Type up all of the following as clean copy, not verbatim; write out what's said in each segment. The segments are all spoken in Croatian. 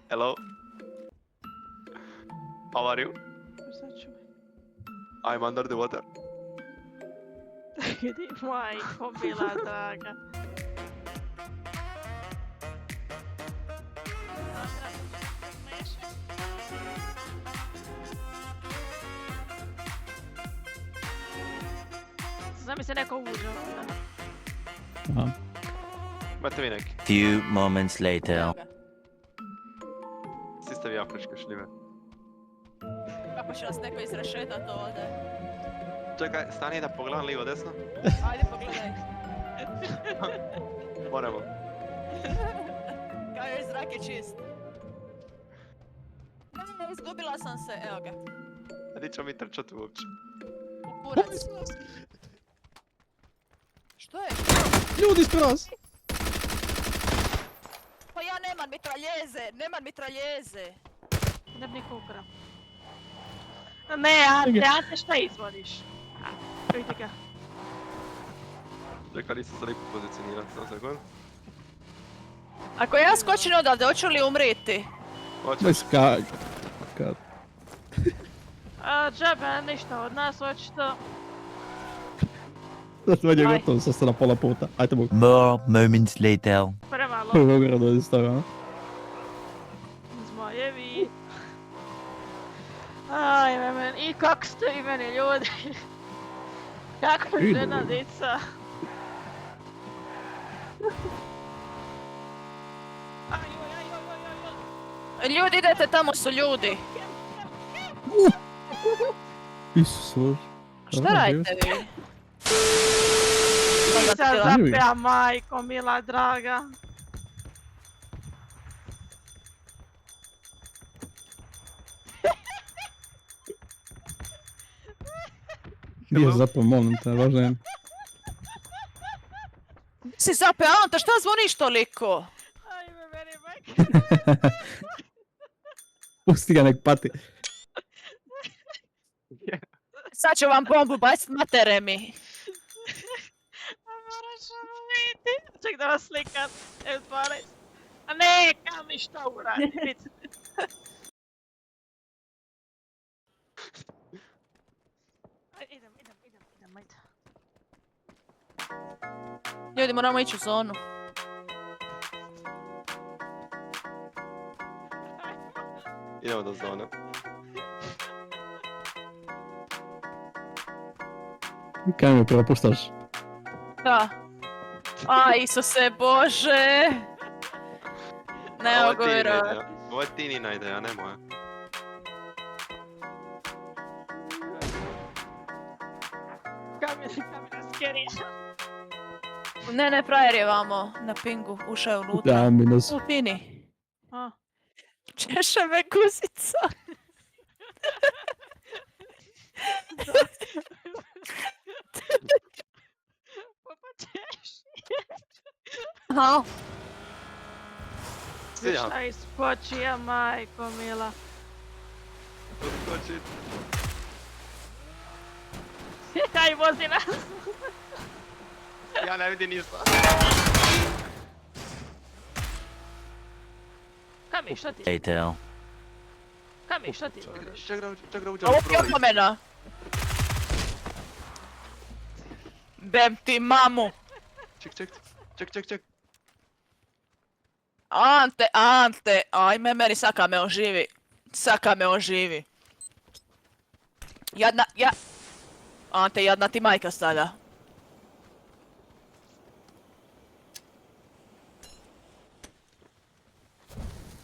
Hello? How are you? Sad ću. I'm under the water. Idi, majko mila draga. Znam mi se neko uđe ovdje. Aha. Imate vi neki. Few moments later. Svi ste vi afričke šljive. Kako će nas neko izrešetat ovdje? Čekaj, stani da pogledam lijevo desno. Ajde pogledaj. Moramo. Kao je zrak je čist. Ne, izgubila sam se, evo ga. A di ćemo mi trčati uopće? U kurac. Što je? Ljudi ispred nas! Pa ja nemam mitraljeze. Idem niko ukra. Ne, Ante, šta izvodiš? Vidite ga. Čekaj, nisam se lijepo pozicionirati, samo sekund. Ako ja skočim odavde, hoću li umriti? Hoće. Daj skak. Kad? Džebe, ništa od nas, očito. Sad je Aj. gotovo, sad ste na pola puta. Ajde mogu. More moments later. Premalo. Mogu ga dođi stavio. Zmajevi. Aj, meni, i kako ste i meni ljudi. Kako je žena, dica. Ljudi, idete, tamo su ljudi. Isus, Bože. Šta radite vi? Sad zapija majko, mila draga. Nije zapao, molim te, važno je. Si zape, Anta, šta zvoniš toliko? Ajme, meni majke. Pusti ga, nek pati. Sad ću vam bombu bacit, matere mi. A moraš ovo vidjeti. Ček da vas slikam. Evo 12. A ne, kam mi šta uradi. Idem, ajde. Ljudi, moramo ići u zonu. Idemo do zone. Kaj mi propuštaš? Da. A, Isuse Bože. Ne mogu vjerovat. Ovo je Tinina ideja, ne moja. Kamera skerija. Ne, frajer je vamo, na pingu, ušao je unutra. Da, minus. U Tini. A. Češe me guzica. Papa češ. Aha. Sijam. Šta iskočija, majko mila. Podskočit. Kaj vozi nas. Ja ne vidim ništa. Kami, šta ti? Later. Kami, šta ti vodiš? Ček da uđem Ovo u prolaz. je opomena. Bem ti mamu. Ček. Ante, ajme meni, saka me oživi. Ante, jadna ti majka sada.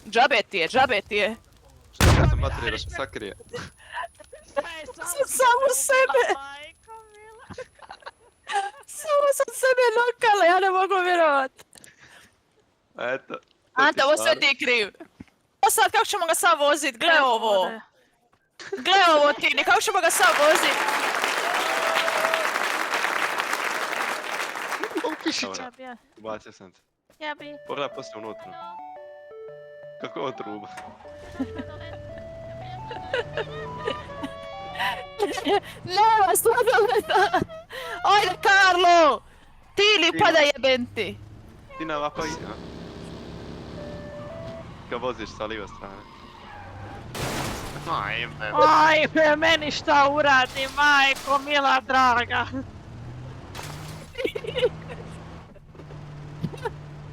Džabe ti je. Čekaj sam baterije da se sakrije. Samo sebe. Majko mila. Samo sam sebe nokala, ja ne mogu vjerovat. Eto. Ante, ovo sve ti je kriv. Pa sad, kako ćemo ga sad vozit? Gle ovo. Gle ovo Tini, kako ćemo ga sad vozit? Dobra, ubacio sam te. Ja bi. Pogledaj poslije unutra. Kako je ovo truba? Nema sladoleda! Ajde, Karlo! Tini, pada jeben ti! Tina ovako ide, a? kad voziš sa lijeve strane. Ajme. Ajme, meni šta uradi, majko mila draga.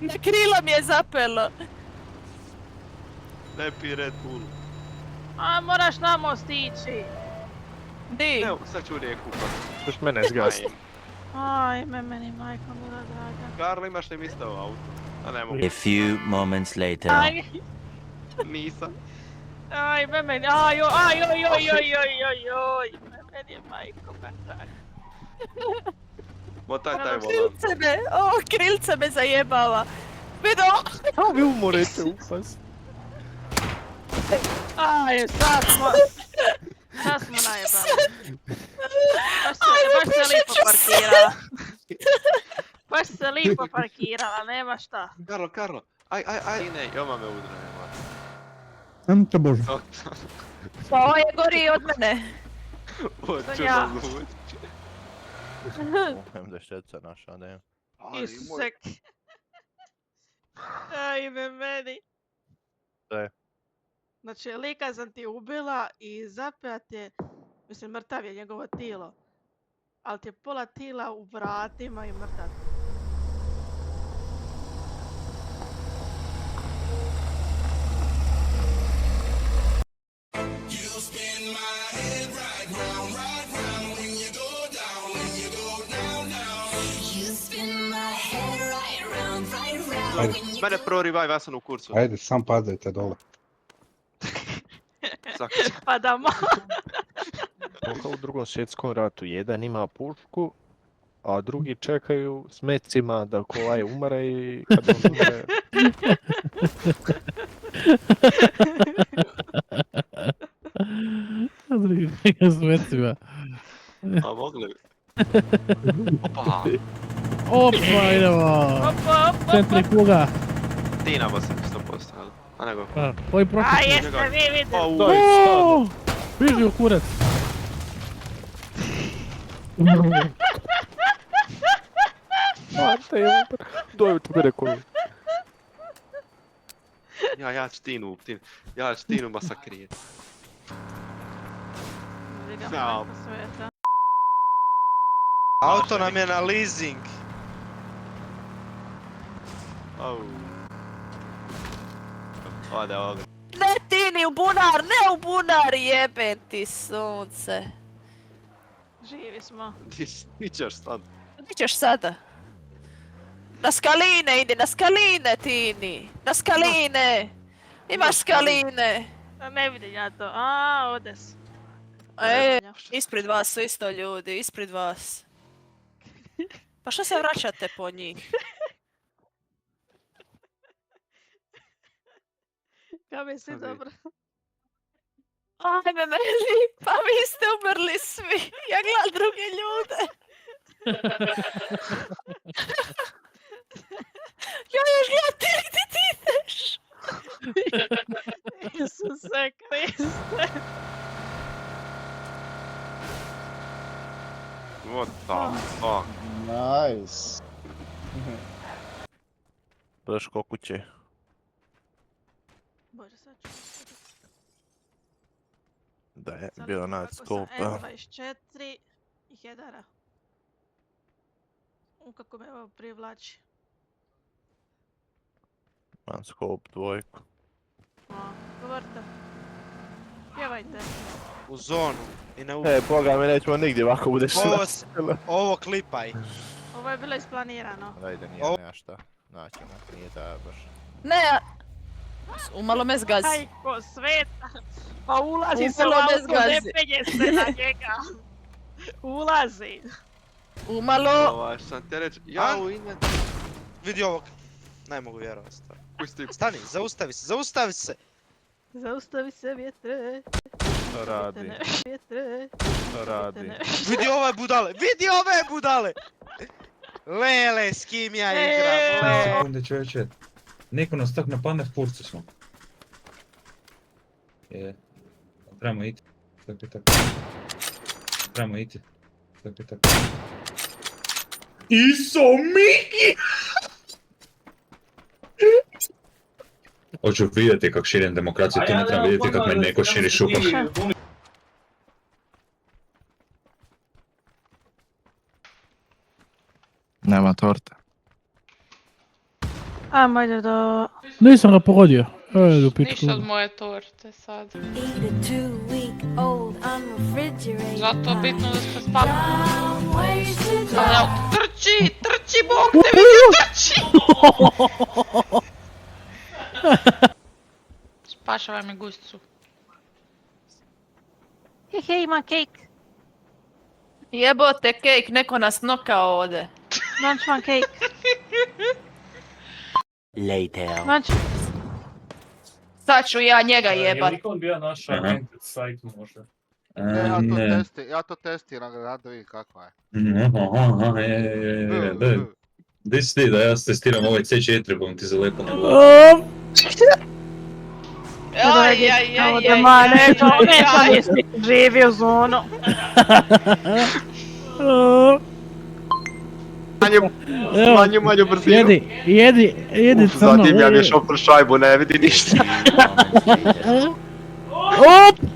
Na krila mi je zapelo. Ne pi Red Bull. A moraš na most ići. Di? Evo, sad ću u rijeku pa. Ćeš mene zgasti. Ajme, meni majko mila draga. Karlo, imaš li mista u autu? A ne mogu. A few moments later. Aj, Nisam. ajme, meni, meni je majko mila draga. Motaj taj volan. Krilce me, krilce me zajebava. Vido! Kao vi umorete upas. Aj, sad smo najebali. Baš se lipo parkirala. Baš se lipo parkirala, nema šta. Karlo. Aj. Ne, Joma me udra, nema. Ante Bože. Pa ovo je gori od mene. Hoću Ja. da luči. Hem da šteca naša, ne. Isuse. Ajme, meni. Šta je? Znači, lika sam ti ubila i zapet je, mislim, mrtav je njegovo tilo. Ali ti je pola tila u vratima i mrtav. Mene prvo revive, ja sam u kursu. Ajde, sam padajte dole. Pa da Kao u drugom svjetskom ratu, jedan ima pušku, a drugi čekaju s mecima da ovaj umre i kad on umre... Drugi s mecima. A mogli bi. Opa, Opa, idemo! Opa. Centrifuga. ti nama se 100%, ali. A nego. Koji A profit? jeste vi vidjeli. Daj, stvarno. Biži u kurac. Mate, daj ti mene koju. Ja ću Tinu masakrijet. Vidi ga, Ćao. majko sveta. Auto nam je na leasing. Au. Ode ovdje. Ne Tini, u bunar, ne u bunar, jebem ti sunce. Živi smo. Ti ćeš sad. Gdje ćeš sada? Na skaline idi, na skaline Tini, na skaline. Imaš skaline. Ne vidim ja to. A, ode si. Ispred vas su isto ljudi, ispred vas. Pa što se vraćate po njih? Ja mislim Vidi. dobro. Ajme meni, pa vi ste umrli svi. Ja gledam druge ljude. Ja još gledam ti gdje ti ideš. Isuse Kriste. What the fuck? Nice. Daš ko kuće. Bože, sad ću... Da je Sad bio kako nad sam skopa. M24 i hedara. Kako me ovo privlači. Man skop dvojku. Govorite. Pjevajte. U zonu. I ne u... Boga mi nećemo nigdje ovako budeš Ovo klipaj. Ovo je bilo isplanirano. Ajde, nije O- nema šta. Naćemo, nije da baš. Ne, umalo me zgazi. Ajko sveta. Pa ulazi se u Umalo me auto, ne zgazi. penje se na njega. Ulazi. Umalo. Sam te reći, ja u ime... Vidi ovog. Ne mogu vjerovati. stvarno. Pusti. Stani, zaustavi se. Zaustavi se vjetre. Što radi? Vjetre. Što radi? Vidi ove budale. Lele, s kim ja igram. Lele. Sekunde čovječe, neko nas tak napadne, v furcu smo. Je, trebamo iti. Tako. Trebamo iti. Tako. Iso Miki! Hoću vidjeti kako širim demokraciju, tu ne trebam vidjeti kako me neko širi šupom. Nema torte. Ajmo ide do... Nisam ga pogodio. Evo u pičku. Ništa od moje torte sad. Zato bitno da ste spali. Trči, trči, Bog te vidi, trči! Spašavaj mi guzicu. Hehe, ima kejk. Jebote kejk, neko nas nokao ovdje. Manč vam kejk. Later. Manč. Sad ću ja njega jebat. bio naš agent sajt možda? Ja to testiram, da vidim kakva je. Di si ti da ja testiram ovaj C4, bom ti zalepo na glavu. Ma neću, nisi živi u zonu. Manju brzinu. Jedi crno. Zatim ja šofer šajbu, ne vidi ništa. Op!